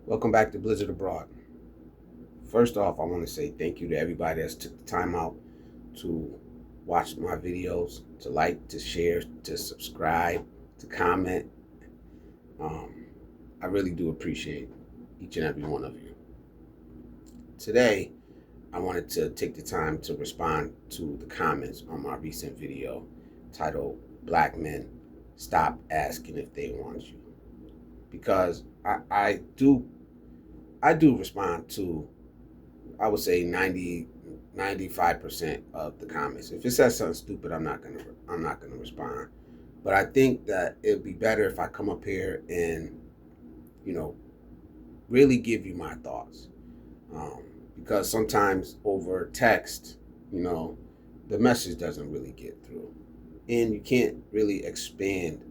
Welcome back to Blizzard Abroad. First off, I want to say thank you to everybody that's took the time out to watch my videos, to like, to share, to subscribe, to comment. Um, I really do appreciate each and every one of you. Today, I wanted to take the time to respond to the comments on my recent video titled Black Men Stop Asking If They Want You. Because I do respond to, I would say 95% of the comments. If it says something stupid, I'm not gonna respond. But I think that it'd be better if I come up here and you know really give you my thoughts, um, because sometimes over text, you know, the message doesn't really get through, and you can't really expand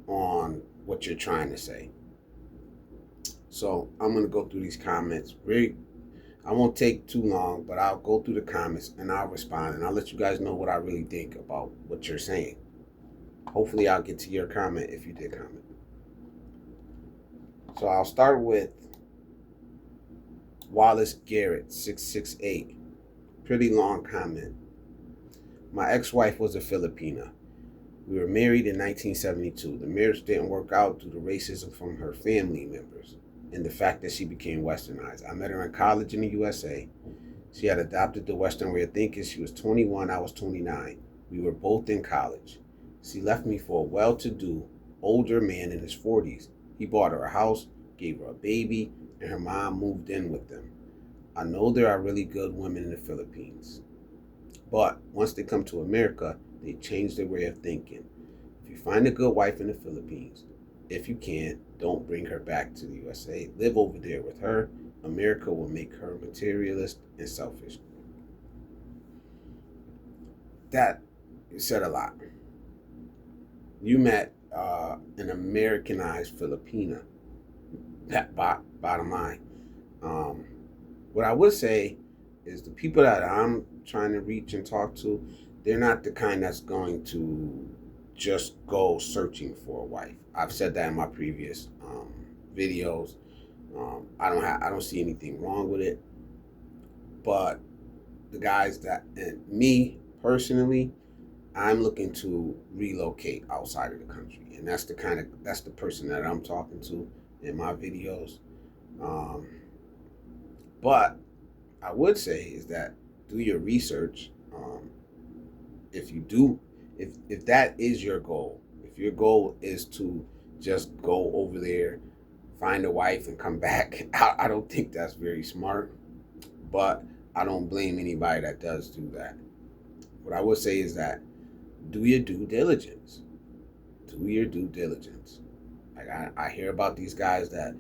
on what you're trying to say. So I'm gonna go through these comments very. I won't take too long, but I'll go through the comments and I'll respond and I'll let you guys know what I really think about what you're saying. Hopefully, I'll get to your comment if you did comment. So I'll start with Wallace Garrett 668. Pretty long comment. My ex-wife was a Filipina. We were married in 1972. The marriage didn't work out due to racism from her family members and the fact that she became westernized. I met her in college in the USA. She had adopted the Western way of thinking. She was 21, I was 29. We were both in college. She left me for a well to do, older man in his 40s. He bought her a house, gave her a baby, and her mom moved in with them. I know there are really good women in the Philippines, but once they come to America, they change their way of thinking. If you find a good wife in the Philippines, if you can, don't bring her back to the USA. Live over there with her. America will make her materialist and selfish. That said a lot. You met an Americanized Filipina. That bottom line. Um, what I would say is the people that I'm trying to reach and talk to, they're not the kind that's going to just go searching for a wife. I've said that in my previous videos. I don't see anything wrong with it, but the guys that, and me personally, I'm looking to relocate outside of the country, and that's the person that I'm talking to in my videos. Um, but I would say is that do your research. If you do, if that is your goal, if your goal is to just go over there, find a wife, and come back, I don't think that's very smart. But I don't blame anybody that does do that. What I would say is that do your due diligence. Do your due diligence. Like I hear about these guys that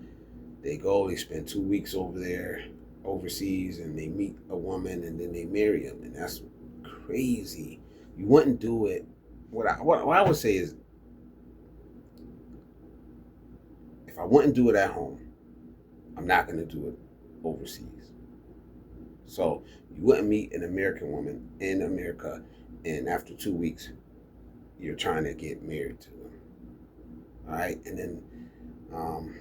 they spend 2 weeks over there overseas and they meet a woman and then they marry them, and that's crazy. You wouldn't do it. What I would say is, if I wouldn't do it at home, I'm not gonna do it overseas. So you wouldn't meet an American woman in America, and after 2 weeks, you're trying to get married to them. All right, and then um,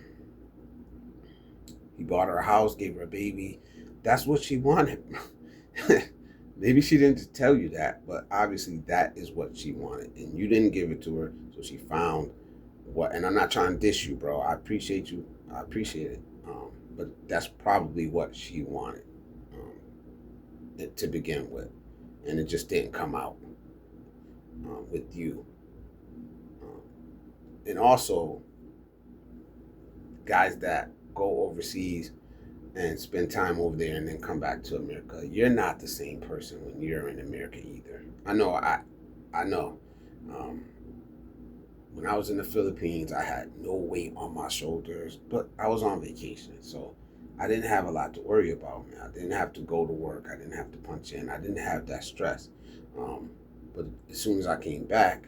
he bought her a house, gave her a baby. That's what she wanted. Maybe she didn't tell you that, but obviously that is what she wanted, and you didn't give it to her, so she found what. And I'm not trying to diss you, bro. I appreciate you. I appreciate it. But that's probably what she wanted, to begin with, and it just didn't come out with you. Um, and also, guys that go overseas and spend time over there and then come back to America, you're not the same person when you're in America either. I know. Um, when I was in the Philippines, I had no weight on my shoulders, but I was on vacation, so I didn't have a lot to worry about. Man. I didn't have to go to work. I didn't have to punch in. I didn't have that stress. Um, but as soon as I came back,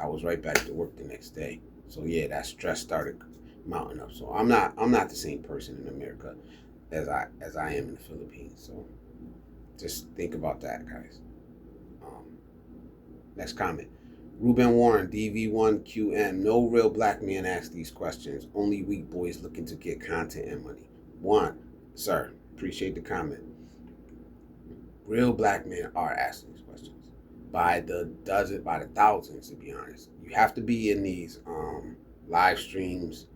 I was right back to work the next day. So yeah, that stress started mounting up. So I'm not the same person in America as I am in the Philippines. So just think about that, guys. Um, Next comment. Ruben Warren, DV1QM. No real black man asks these questions. Only weak boys looking to get content and money. One, sir, appreciate the comment. Real black men are asking these questions by the dozen, by the thousands, to be honest. You have to be in these live streams,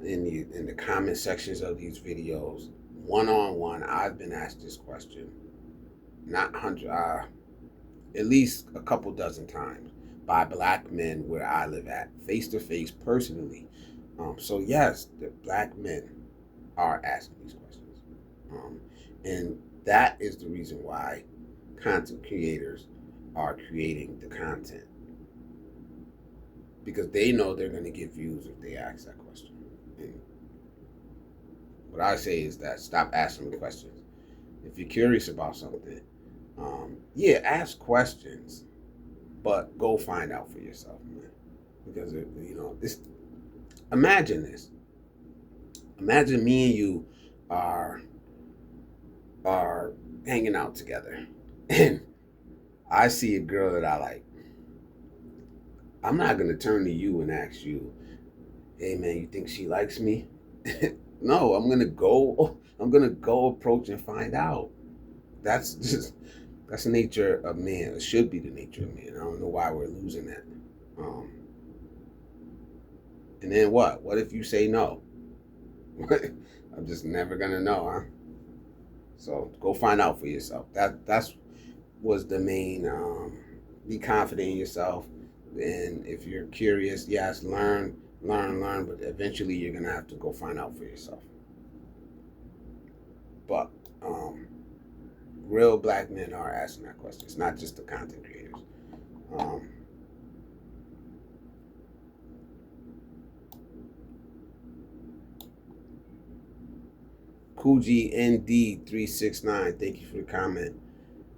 in the comment sections of these videos, one-on-one. I've been asked this question, not 100, at least a couple dozen times by black men where I live at, face to face, personally. So yes, the black men are asking these questions, and that is the reason why content creators are creating the content, because they know they're going to get views if they ask that question. And what I say is that stop asking the questions. If you're curious about something, yeah, ask questions, but go find out for yourself, man. Because this. Imagine this. Imagine me and you are hanging out together, and I see a girl that I like. I'm not gonna turn to you and ask you, "Hey, man, you think she likes me?" No, I'm gonna go approach and find out. That's the nature of man. It should be the nature of man. I don't know why we're losing that. And then what? What if you say no? I'm just never gonna know, huh? So go find out for yourself. That's was the main. Be confident in yourself, and if you're curious, yes, learn. But eventually, you're gonna have to go find out for yourself. But real black men are asking that question. It's not just the content creators. Kuji ND369, thank you for the comment.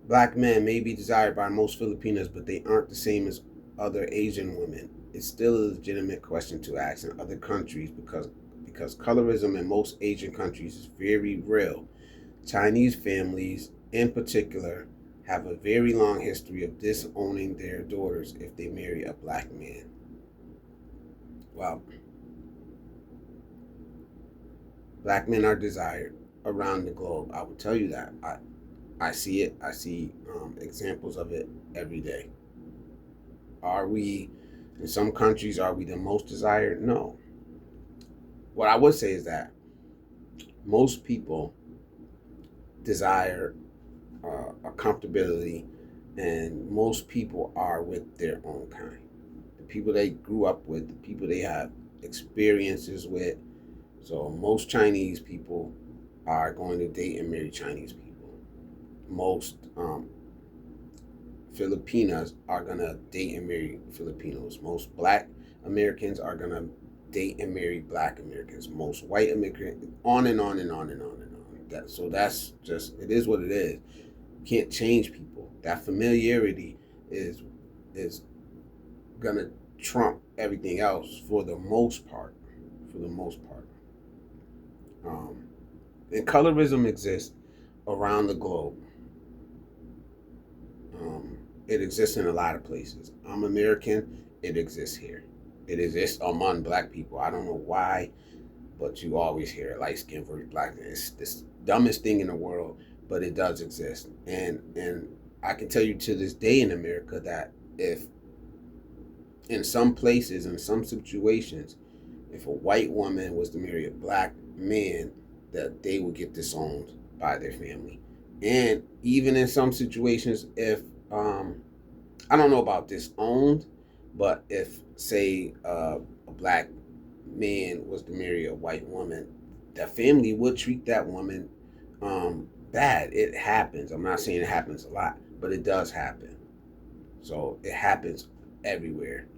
Black men may be desired by most Filipinas, but they aren't the same as other Asian women. It's still a legitimate question to ask in other countries because colorism in most Asian countries is very real. Chinese families, in particular, have a very long history of disowning their daughters if they marry a black man. Well, black men are desired around the globe. I will tell you that. I see it. I see examples of it every day. Are we, in some countries, are we the most desired? No. What I would say is that most people desire a comfortability, and most people are with their own kind. The people they grew up with, the people they have experiences with. So most Chinese people are going to date and marry Chinese people. Most Filipinas are going to date and marry Filipinos. Most black Americans are going to date and marry black Americans. Most white Americans, on and on and on and on and on. So that's just, it is what it is. You can't change people. That familiarity is going to trump everything else for the most part. And colorism exists around the globe. It exists in a lot of places. I'm American. It exists here. It exists among black people. I don't know why, but you always hear it, light skin versus black. It's this dumbest thing in the world, but it does exist. And I can tell you to this day in America that if in some places, in some situations, if a white woman was to marry a black man, that they would get disowned by their family. And even in some situations, if I don't know about disowned, but if say a black man was to marry a white woman, the family would treat that woman bad. It happens. I'm not saying it happens a lot, but it does happen. So it happens everywhere.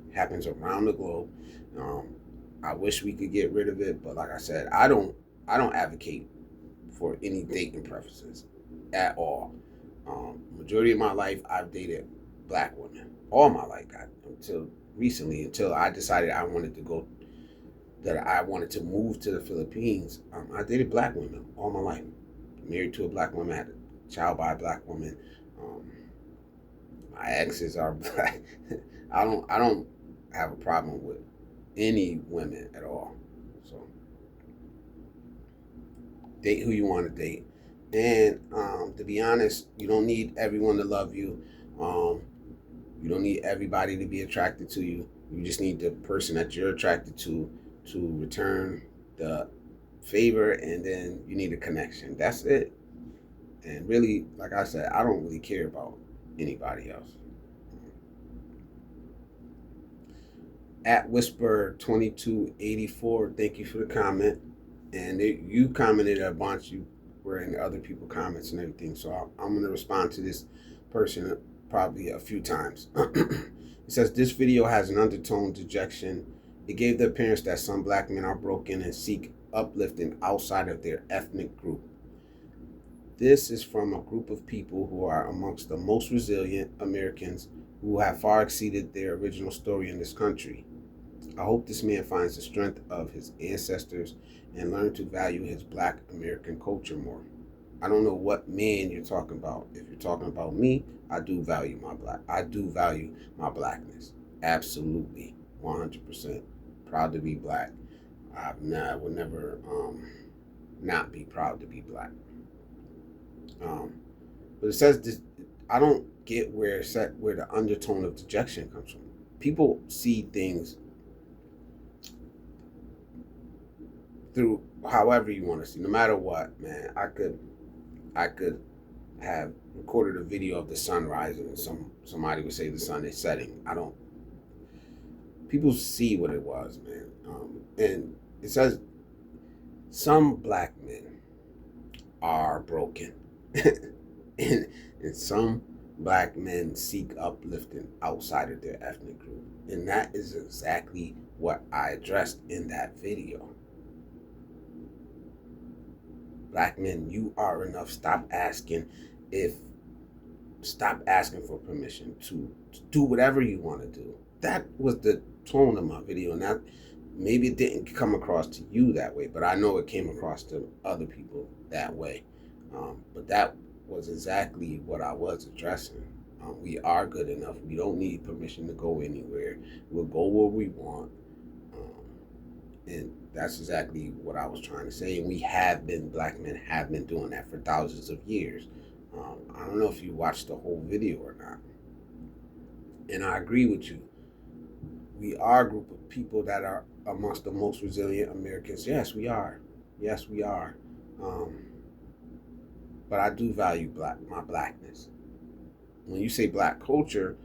It happens around the globe. I wish we could get rid of it, but like I said, I don't advocate for any dating preferences at all. Majority of my life, I've dated black women all my life, until recently, until I decided I wanted to move to the Philippines. I dated black women all my life. Married to a black woman, had a child by a black woman. My exes are black. I don't have a problem with any women at all. So date who you want to date. And to be honest, you don't need everyone to love you. Um, you don't need everybody to be attracted to you. You just need the person that you're attracted to return the favor, and then you need a connection. That's it. And really, like I said, I don't really care about anybody else. At Whisper2284, thank you for the comment. And you commented a bunch. You were in other people's comments and everything. So I'm going to respond to this person probably a few times. It says, this video has an undertone dejection. It gave the appearance that some black men are broken and seek uplifting outside of their ethnic group. This is from a group of people who are amongst the most resilient Americans who have far exceeded their original story in this country. I hope this man finds the strength of his ancestors and learn to value his black American culture more. I don't know what man you're talking about. If you're talking about me, I do value my blackness. Absolutely. 100%. Proud to be black. I would never not be proud to be black. But it says this, I don't get where the undertone of dejection comes from. People see things through however you want to see, no matter what, man. I could have recorded a video of the sun rising and somebody would say the sun is setting. People see what it was, man. And it says some black men are broken. and some black men seek uplifting outside of their ethnic group. And that is exactly what I addressed in that video. Black men, you are enough. Stop asking for permission to do whatever you want to do. That was the tone of my video, and that maybe it didn't come across to you that way, but I know it came across to other people that way. But that was exactly what I was addressing. We are good enough. We don't need permission to go anywhere. We'll go where we want. And that's exactly what I was trying to say. And black men have been doing that for thousands of years. I don't know if you watched the whole video or not. And I agree with you. We are a group of people that are amongst the most resilient Americans. Yes, we are. Yes, we are. But I do value my blackness. When you say black culture,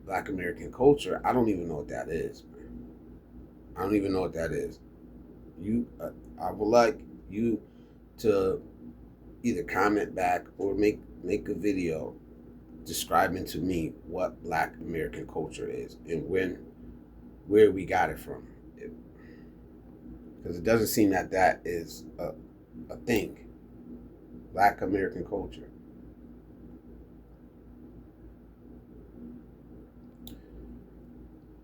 black American culture, I don't even know what that is, man. I don't even know what that is. I would like you to either comment back or make a video describing to me what black American culture is and where we got it from. Because it doesn't seem that is a thing. Black American culture.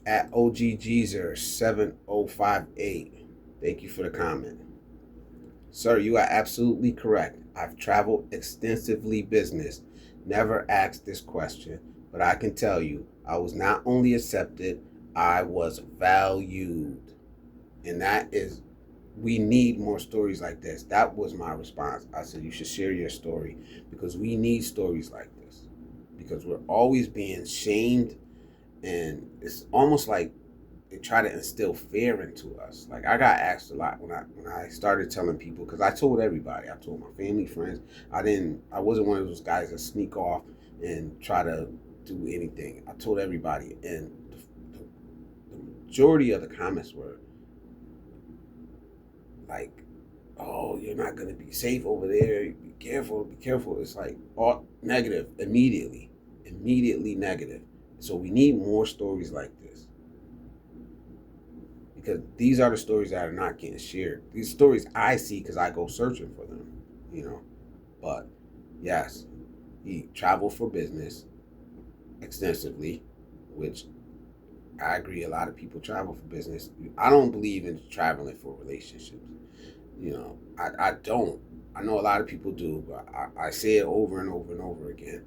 At OGGeezer7058, thank you for the comment. Sir, you are absolutely correct. I've traveled extensively business, never asked this question, but I can tell you, I was not only accepted, I was valued. And we need more stories like this. That was my response. I said, you should share your story because we need stories like this. Because we're always being shamed, and it's almost like they try to instill fear into us. Like, I got asked a lot when I started telling people, because I told everybody. I told my family, friends. I wasn't one of those guys that sneak off and try to do anything. I told everybody, and the majority of the comments were like, oh, you're not going to be safe over there. Be careful. It's like all negative immediately negative. So we need more stories like this, because these are the stories that are not getting shared. These stories I see because I go searching for them, But yes, he traveled for business extensively, which I agree. A lot of people travel for business. I don't believe in traveling for relationships. I don't. I know a lot of people do, but I say it over and over and over again.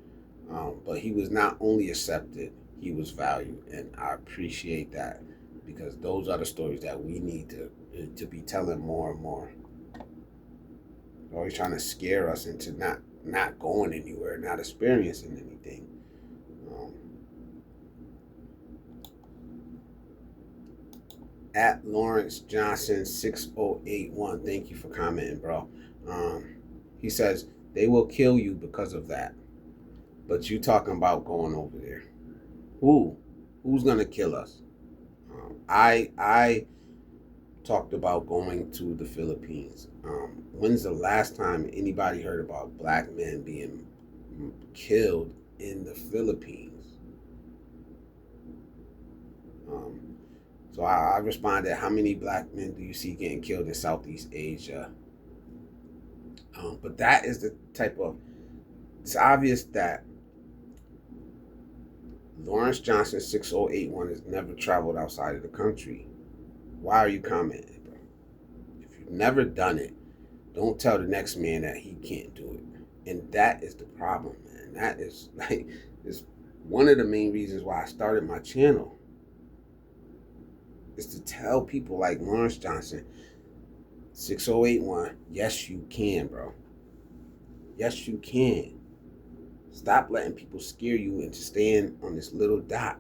But he was not only accepted, he was valued, and I appreciate that, because those are the stories that we need to be telling more and more. They're always trying to scare us into not going anywhere, not experiencing anything. Um, at Lawrence Johnson 6081, thank you for commenting, bro. He says they will kill you because of that, but you talking about going over there? Who's gonna kill us? I talked about going to the Philippines. When's the last time anybody heard about black men being killed in the Philippines? So I responded, how many black men do you see getting killed in Southeast Asia? But that is the type of, it's obvious that Lawrence Johnson 6081 has never traveled outside of the country. Why are you commenting, bro? If you've never done it, don't tell the next man that he can't do it. And that is the problem, man. That is one of the main reasons why I started my channel. Is to tell people like Lawrence Johnson 6081, yes you can, bro. Yes you can. Stop letting people scare you into staying on this little dot.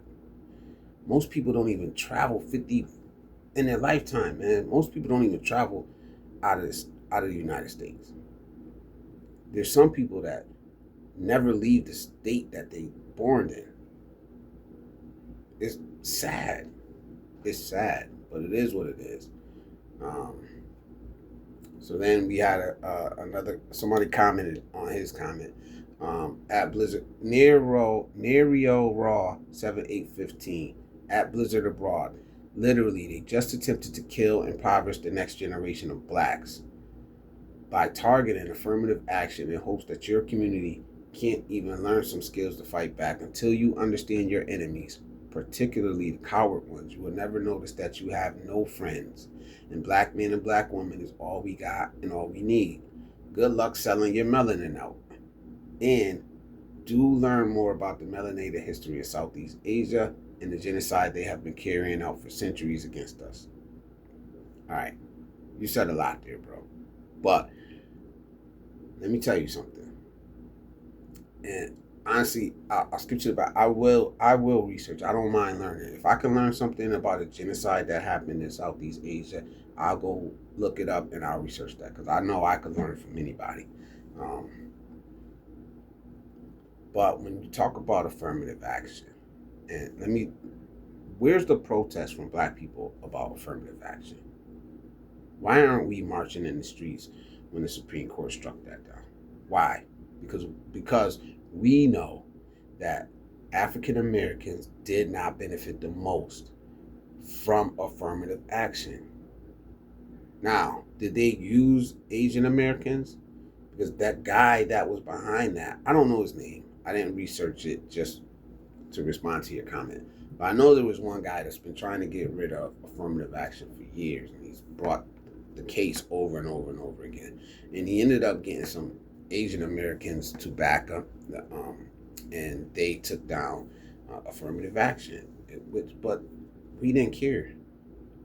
Most people don't even travel 50 in their lifetime, man. Most people don't even travel out of the United States. There's some people that never leave the state that they born in. It's sad. It's sad, but it is what it is. So then we had somebody commented on his comment at Blizzard Nero Raw 7815 at Blizzard Abroad. Literally, they just attempted to kill and impoverish the next generation of blacks by targeting affirmative action in hopes that your community can't even learn some skills to fight back. Until you understand your enemies, particularly the coward ones, you will never notice that you have no friends. And black men and black women is all we got and all we need. Good luck selling your melanin out. And do learn more about the melanated history of Southeast Asia and the genocide they have been carrying out for centuries against us. All right, you said a lot there, bro. But let me tell you something. And honestly, I'll skip to the back. I will research. I don't mind learning. If I can learn something about a genocide that happened in Southeast Asia, I'll go look it up and I'll research that, because I know I could learn from anybody. But when you talk about affirmative action, and where's the protest from black people about affirmative action? Why aren't we marching in the streets when the Supreme Court struck that down? Why? Because we know that African Americans did not benefit the most from affirmative action. Now, did they use Asian Americans? Because that guy that was behind that, I don't know his name. I didn't research it just to respond to your comment. But I know there was one guy that's been trying to get rid of affirmative action for years, and he's brought the case over and over and over again. And he ended up getting some Asian Americans to back up, and they took down affirmative action. But we didn't care.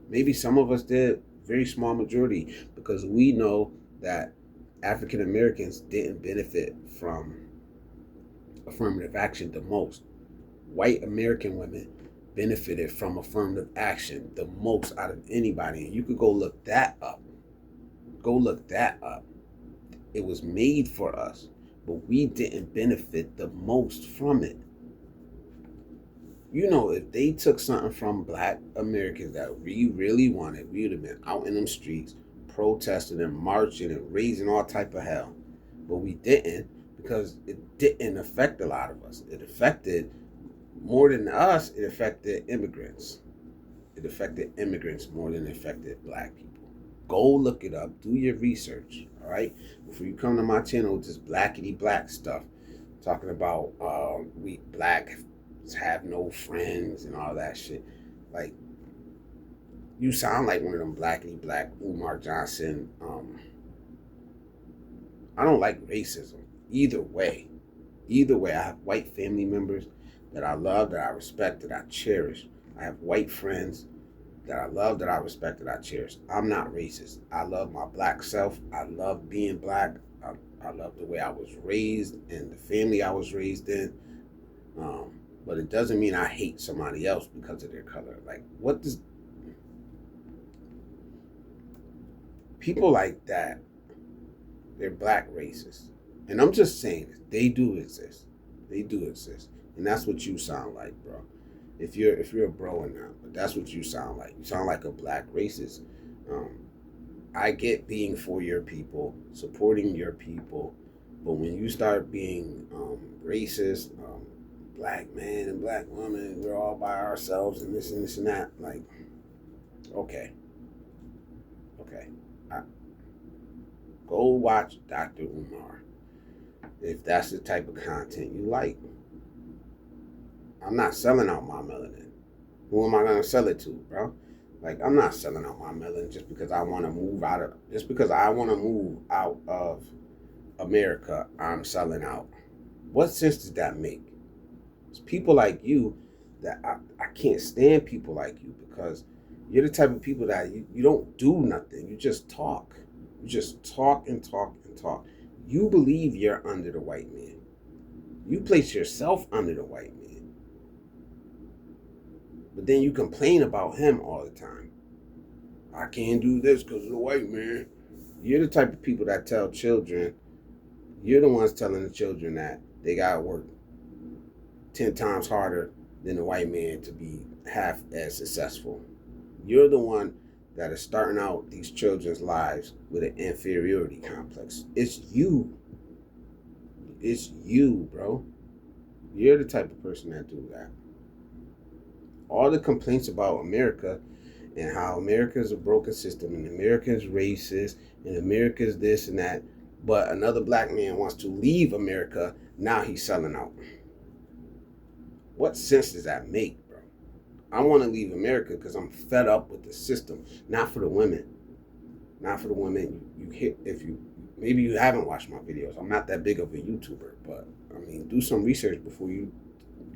Maybe some of us did, very small majority, because we know that African Americans didn't benefit from affirmative action the most. White American women benefited from affirmative action the most out of anybody. And you could go look that up. It was made for us, but we didn't benefit the most from it. You know, if they took something from black Americans that we really wanted, we would have been out in them streets protesting and marching and raising all type of hell. But we didn't, because it didn't affect a lot of us. It affected, more than us, it affected immigrants. It affected immigrants more than it affected black people. Go look it up. Do your research, all right? Before you come to my channel with this blackity black stuff, talking about we black have no friends and all that shit. Like, you sound like one of them blackity black Umar Johnson. I don't like racism. Either way, I have white family members, that I love, that I respect, that I cherish. I have white friends that I love, that I respect, that I cherish. I'm not racist. I love my black self. I love being black. I love the way I was raised and the family I was raised in. Um, but it doesn't mean I hate somebody else because of their color. Like, what does people like that? They're black racists, and I'm just saying this. They do exist. They do exist, and that's what you sound like, bro. If you're a bro or not, but that's what you sound like. You sound like a black racist. Um, I get being for your people, supporting your people, but when you start being racist, black man and black woman, we're all by ourselves and this and that. Like, okay, okay, I, go watch Dr. Umar if that's the type of content you like. I'm not selling out my melanin. Who am I gonna sell it to, bro? Like, I'm not selling out my melanin just because I want to move out of. Just because I want to move out of America, I'm selling out. What sense does that make? It's people like you that I can't stand people like you because you're the type of people that you don't do nothing. You just talk. You just talk and talk and talk. You believe you're under the white man. You place yourself under the white man. But then you complain about him all the time. I can't do this because of the white man. You're the type of people that tell children, you're the ones telling the children that they got to work 10 times harder than the white man to be half as successful. You're the one that is starting out these children's lives with an inferiority complex. It's you. It's you, bro. You're the type of person that do that. All the complaints about America and how America is a broken system and America is racist and America is this and that, but another black man wants to leave America, now he's selling out. What sense does that make, bro? I want to leave America because I'm fed up with the system, not for the women. Not for the women. You hit if you maybe you haven't watched my videos. I'm not that big of a YouTuber, but I mean, do some research before you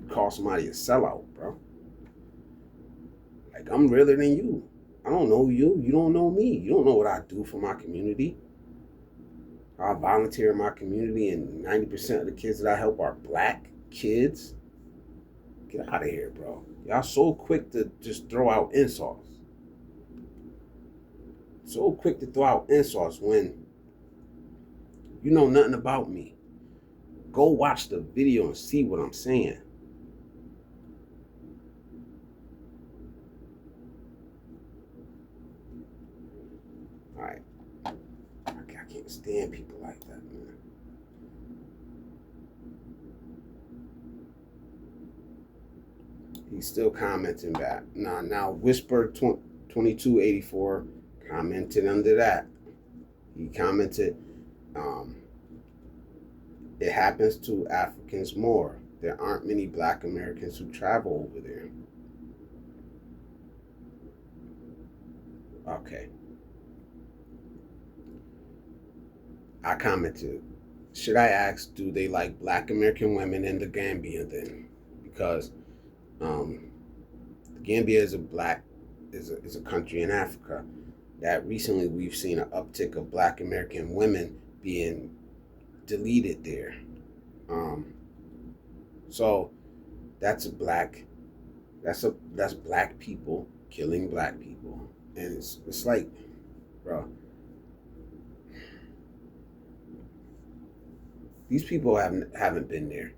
call somebody a sellout, bro. Like, I'm realer than you. I don't know you. You don't know me. You don't know what I do for my community. I volunteer in my community, and 90% of the kids that I help are black kids. Get out of here, bro. Y'all so quick to just throw out insults. So quick to throw out insults when you know nothing about me. Go watch the video and see what I'm saying. Alright. I can't stand people like that, man. He's still commenting back. Now Whisper 2284 commented under that. He commented, it happens to Africans more. There aren't many black Americans who travel over there. Okay. I commented, should I ask, do they like black American women in the Gambia then? Because Gambia is a country in Africa that recently we've seen an uptick of black American women being deleted there. So that's black people killing black people. And it's like, bro, these people haven't been there.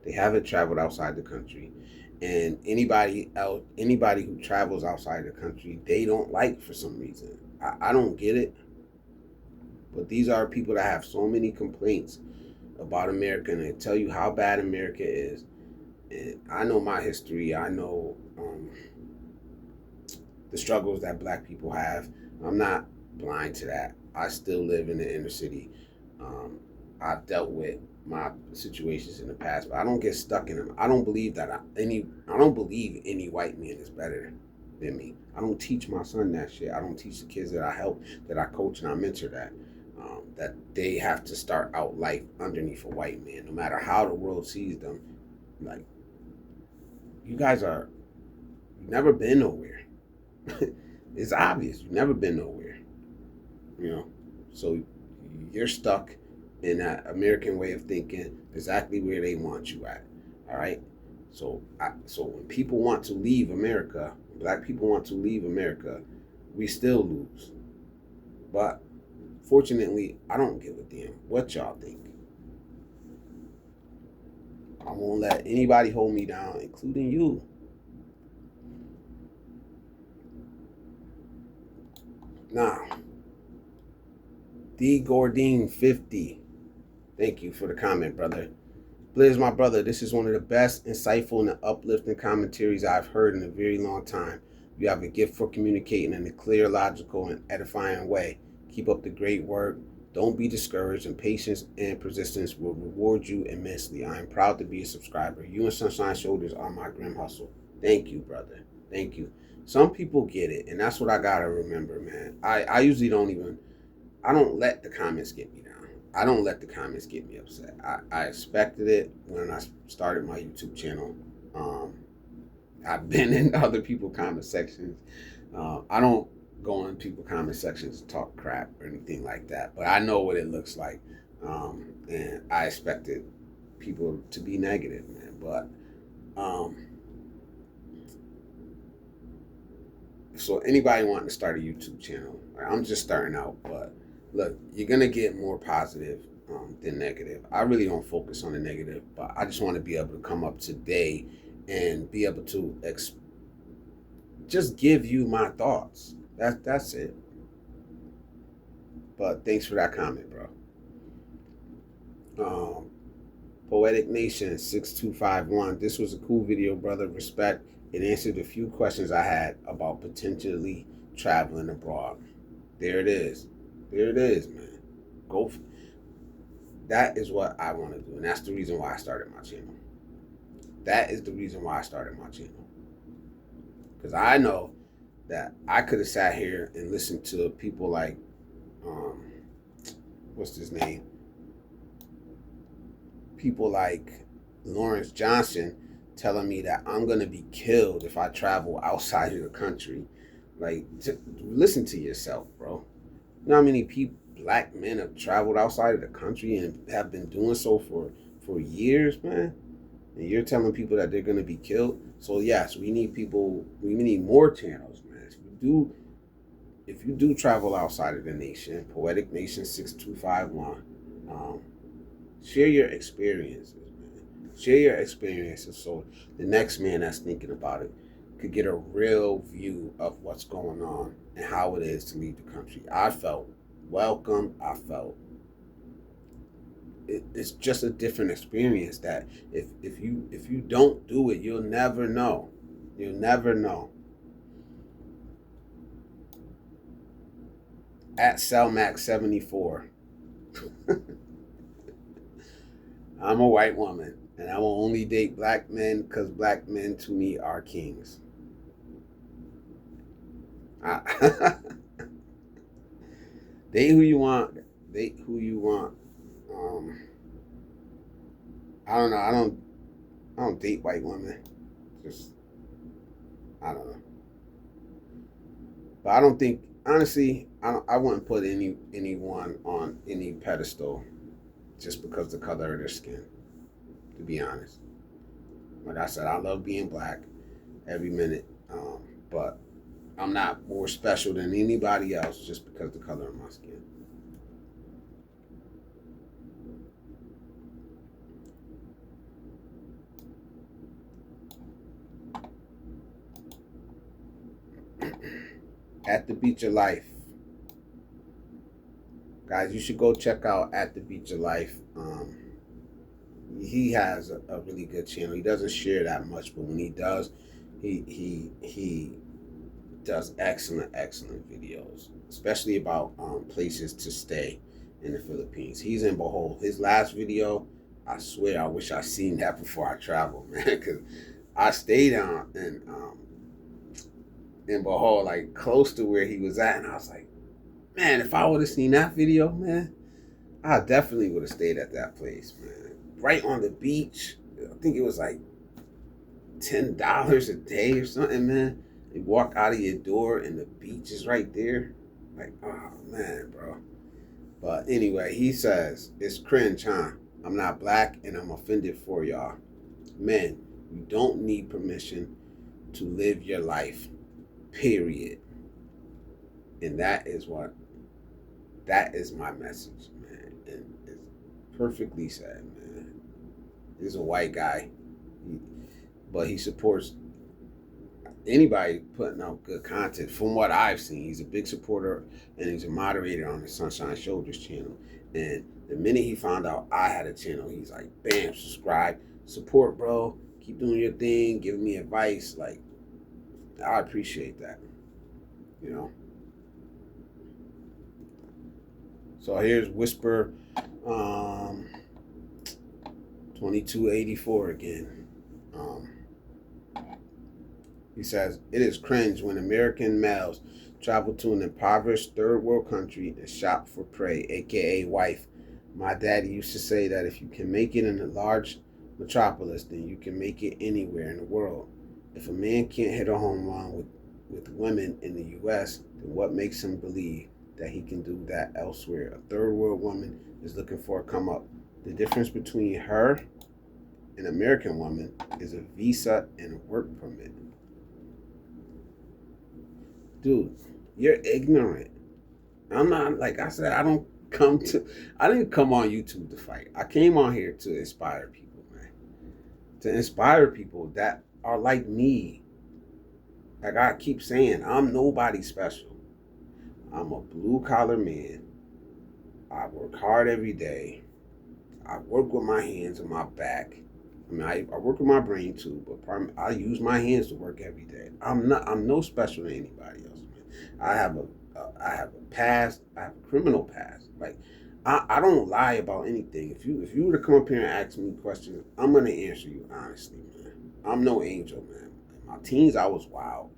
They haven't traveled outside the country. And anybody who travels outside the country, they don't like for some reason. I don't get it. But these are people that have so many complaints about America, and they tell you how bad America is. And I know my history. I know the struggles that black people have. I'm not blind to that. I still live in the inner city. I've dealt with my situations in the past, but I don't get stuck in them. I don't believe any white man is better than me. I don't teach my son that shit. I don't teach the kids that I help, that I coach and I mentor that they have to start out life underneath a white man, no matter how the world sees them. Like, you guys are never been nowhere. It's obvious you've never been nowhere, you know. So you're stuck in that American way of thinking, exactly where they want you at. All right. So when people want to leave America, black people want to leave America, we still lose. But fortunately, I don't give a damn what y'all think. I won't let anybody hold me down, including you. Now, D Gordine 50. Thank you for the comment, brother. Blizz, my brother, this is one of the best, insightful, and uplifting commentaries I've heard in a very long time. You have a gift for communicating in a clear, logical, and edifying way. Keep up the great work. Don't be discouraged, and patience and persistence will reward you immensely. I am proud to be a subscriber. You and Sunshine Shoulders are my grim hustle. Thank you, brother. Thank you. Some people get it, and that's what I gotta remember, man. I usually I don't let the comments get me down. I don't let the comments get me upset. I expected it when I started my YouTube channel. I've been in other people's comment sections. I don't go in people's comment sections and talk crap or anything like that, but I know what it looks like. And I expected people to be negative, man. But so anybody wanting to start a YouTube channel, I'm just starting out, but look, you're gonna get more positive than negative. I really don't focus on the negative, but I just want to be able to come up today and be able to just give you my thoughts. That's it. But thanks for that comment, bro. Poetic Nation 6251. This was a cool video, brother. Respect. It answered a few questions I had about potentially traveling abroad. There it is. There it is, man. That is what I want to do, and that's the reason why I started my channel. That is the reason why I started my channel. Because I know that I could have sat here and listened to people like, what's his name? People like Lawrence Johnson telling me that I'm going to be killed if I travel outside of the country. Like, listen to yourself, bro. You know how many black men have traveled outside of the country and have been doing so for years, man? And you're telling people that they're going to be killed? So yes, we need more channels, man. If you do travel outside of the nation, Poetic Nation 6251, share your experiences, man. Share your experiences so the next man that's thinking about it could get a real view of what's going on and how it is to leave the country. I felt welcome. I felt it's just a different experience that if you don't do it, you'll never know. You'll never know. At Cellmax74. I'm a white woman, and I will only date black men because black men to me are kings. Date who you want. Date who you want. I don't know. I don't date white women. Just I don't know. But I don't think, honestly, I wouldn't put anyone on any pedestal just because of the color of their skin. To be honest, like I said, I love being black every minute, but I'm not more special than anybody else just because of the color of my skin. At the Beach of Life. Guys, you should go check out At the Beach of Life. He has a really good channel. He doesn't share that much, but when he does, he does excellent videos, especially about places to stay in the Philippines. He's in Bohol. His last video, I swear, I wish I seen that before I traveled, man, because I stayed down in Bohol, like close to where he was at, and I was like, man, if I would have seen that video, man, I definitely would have stayed at that place, man. Right on the beach. I think it was like $10 a day or something, man. You walk out of your door and the beach is right there. Like, oh man, bro. But anyway, he says, it's cringe, huh? I'm not black and I'm offended for y'all. Men, you don't need permission to live your life. Period. And that is my message, man. And it's perfectly said, man. He's a white guy, but he supports anybody putting out good content. From what I've seen, he's a big supporter and he's a moderator on the Sunshine Shoulders channel. And the minute he found out I had a channel, he's like, bam, subscribe, support, bro. Keep doing your thing, giving me advice. Like, I appreciate that, you know. So here's Whisper 2284 again. He says, it is cringe when American males travel to an impoverished third world country and shop for prey, aka wife. My daddy used to say that if you can make it in a large metropolis, then you can make it anywhere in the world. If a man can't hit a home run with women in the U.S., then what makes him believe that he can do that elsewhere? A third world woman is looking for a come up. The difference between her and an American woman is a visa and a work permit. Dude, you're ignorant. I'm not, like I said, I didn't come on YouTube to fight. I came on here to inspire people, man. To inspire people that are like me. Like I keep saying, I'm nobody special. I'm a blue collar man. I work hard every day. I work with my hands and my back. I mean, I work with my brain too, but I use my hands to work every day. I'm no special to anybody else, man. I have a past. I have a criminal past. Like, I don't lie about anything. If you were to come up here and ask me questions, I'm gonna answer you honestly, man. I'm no angel, man. In my teens, I was wild.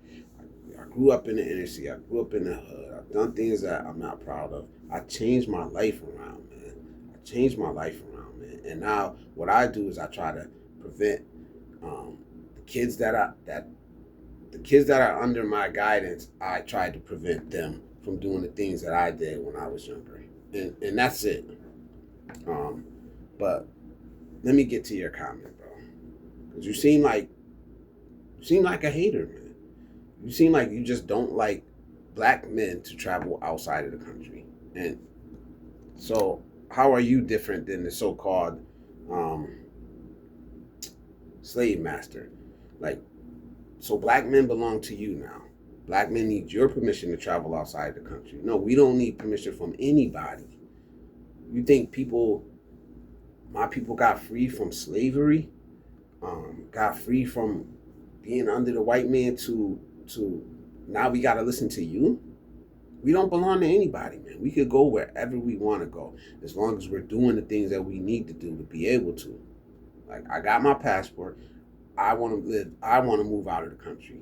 I grew up in the inner city. I grew up in the hood. I've done things that I'm not proud of. I changed my life around, man. I changed my life around, man. And now what I do is I try to prevent the kids that are under my guidance. I try to prevent them from doing the things that I did when I was younger, and that's it. But let me get to your comment, bro, because you seem like a hater, man. You seem like you just don't like black men to travel outside of the country, and so how are you different than the so-called slave master? Like, so black men belong to you now. Black men need your permission to travel outside the country. No, we don't need permission from anybody. You think my people got free from slavery, got free from being under the white man to now we got to listen to you? We don't belong to anybody, man. We could go wherever we want to go as long as we're doing the things that we need to do to be able to. Like, I got my passport. I want to live. I want to move out of the country.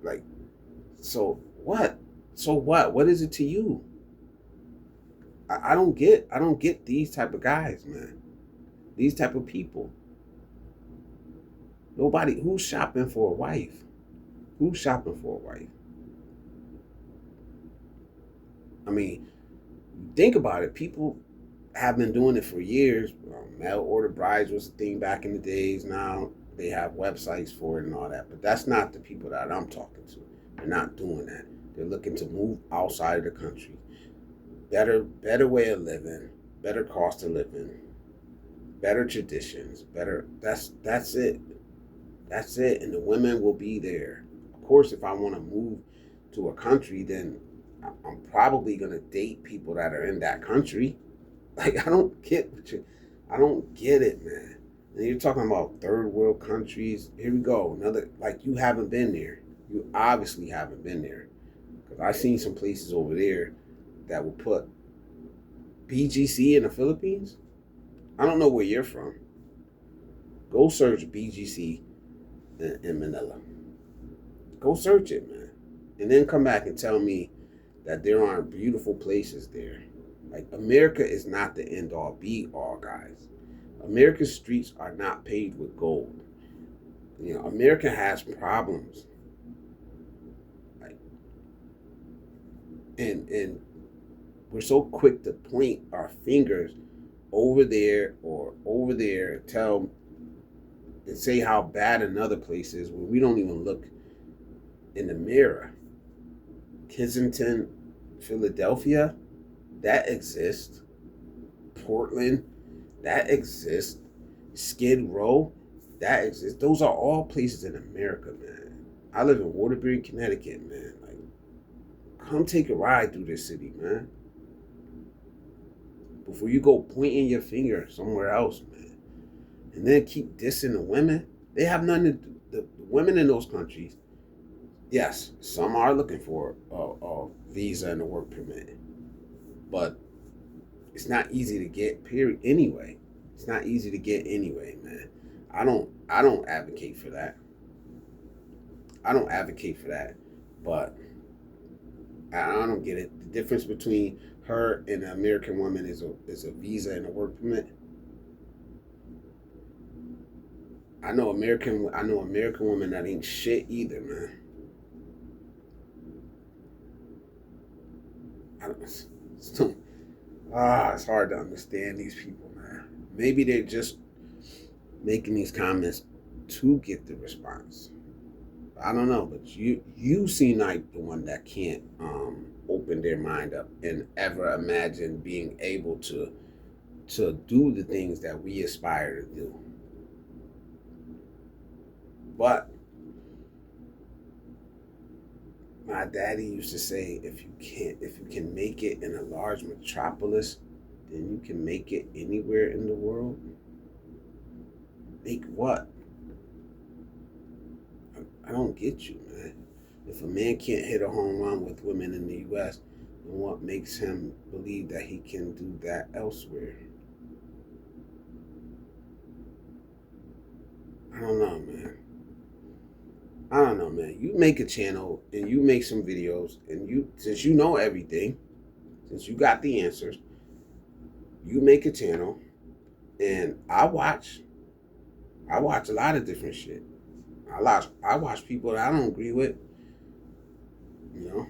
Like, so what? So what? What is it to you? I don't get these type of guys, man. These type of people. Nobody. Who's shopping for a wife? Who's shopping for a wife? I mean, think about it. People have been doing it for years. Mail order brides was a thing back in the days. Now they have websites for it and all that. But that's not the people that I'm talking to. They're not doing that. They're looking to move outside of the country. Better way of living, better cost of living, better traditions, better. That's it. That's it. And the women will be there. Of course, if I want to move to a country, then I'm probably gonna date people that are in that country. Like, I don't get it, man. And you're talking about third world countries. Here we go. Another, like, you haven't been there. You obviously haven't been there. Because I've seen some places over there that will put BGC in the Philippines. I don't know where you're from. Go search BGC in Manila. Go search it, man. And then come back and tell me that there aren't beautiful places there. Like, America is not the end all be all, guys. America's streets are not paved with gold. You know, America has problems, like, and we're so quick to point our fingers over there or over there, tell and say how bad another place is when we don't even look in the mirror. Kensington, Philadelphia, that exists. Portland, that exists. Skid Row, that exists. Those are all places in America, man. I live in Waterbury, Connecticut, man. Like, come take a ride through this city, man. Before you go pointing your finger somewhere else, man. And then keep dissing the women. They have nothing to do. The women in those countries, yes, some are looking for a visa and a work permit. But it's not easy to get, period, anyway. It's not easy to get anyway, man. I don't advocate for that. I don't advocate for that. But I don't get it. The difference between her and an American woman is a visa and a work permit. I know American women that ain't shit either, man. I don't, it's hard to understand these people, man. Maybe they're just making these comments to get the response. I don't know, but you seem like the one that can't open their mind up and ever imagine being able to do the things that we aspire to do. But my daddy used to say, if you can make it in a large metropolis, then you can make it anywhere in the world. Make what? I don't get you, man. If a man can't hit a home run with women in the U.S., then what makes him believe that he can do that elsewhere? I don't know, man. I don't know, man. You make a channel and you make some videos, and since you know everything, since you got the answers, you make a channel, and I watch a lot of different shit. I watch people that I don't agree with. You know,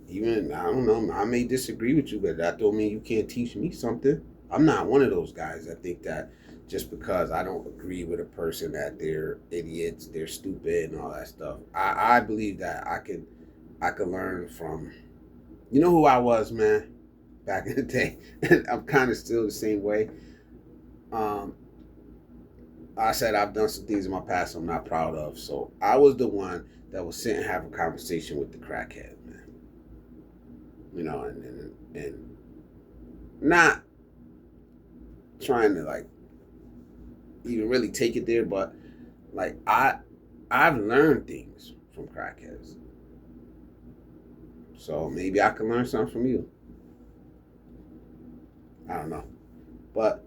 even I don't know. I may disagree with you, but that don't mean you can't teach me something. I'm not one of those guys that think that just because I don't agree with a person that they're idiots, they're stupid, and all that stuff. I believe that I could learn from. You know who I was, man, back in the day. I'm kind of still the same way. Um, I said I've done some things in my past I'm not proud of. So I was the one that would sit and have a conversation with the crackhead, man. You know, and not trying to like even really take it there, but like I've learned things from crackheads. So maybe I can learn something from you. I don't know. But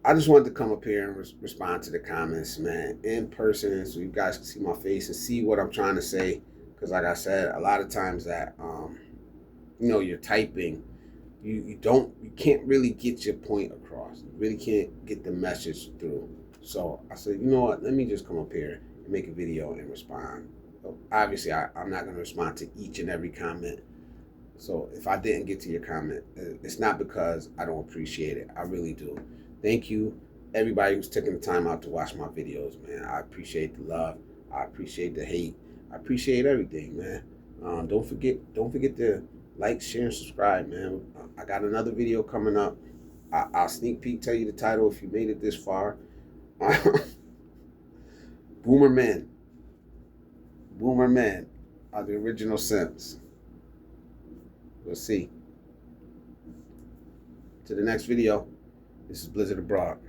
I just wanted to come up here and respond to the comments, man, in person, so you guys can see my face and see what I'm trying to say. Because, like I said, a lot of times that, you're typing, you can't really get your point across. You really can't get the message through. So I said, you know what? Let me just come up here and make a video and respond. So obviously, I'm not going to respond to each and every comment. So if I didn't get to your comment, it's not because I don't appreciate it. I really do. Thank you, everybody who's taking the time out to watch my videos, man. I appreciate the love. I appreciate the hate. I appreciate everything, man. Don't forget to like, share, and subscribe, man. I got another video coming up. I'll sneak peek, tell you the title if you made it this far. Boomer Men. Boomer Men are the original Sims. We'll see. To the next video. This is Blizzard Abroad.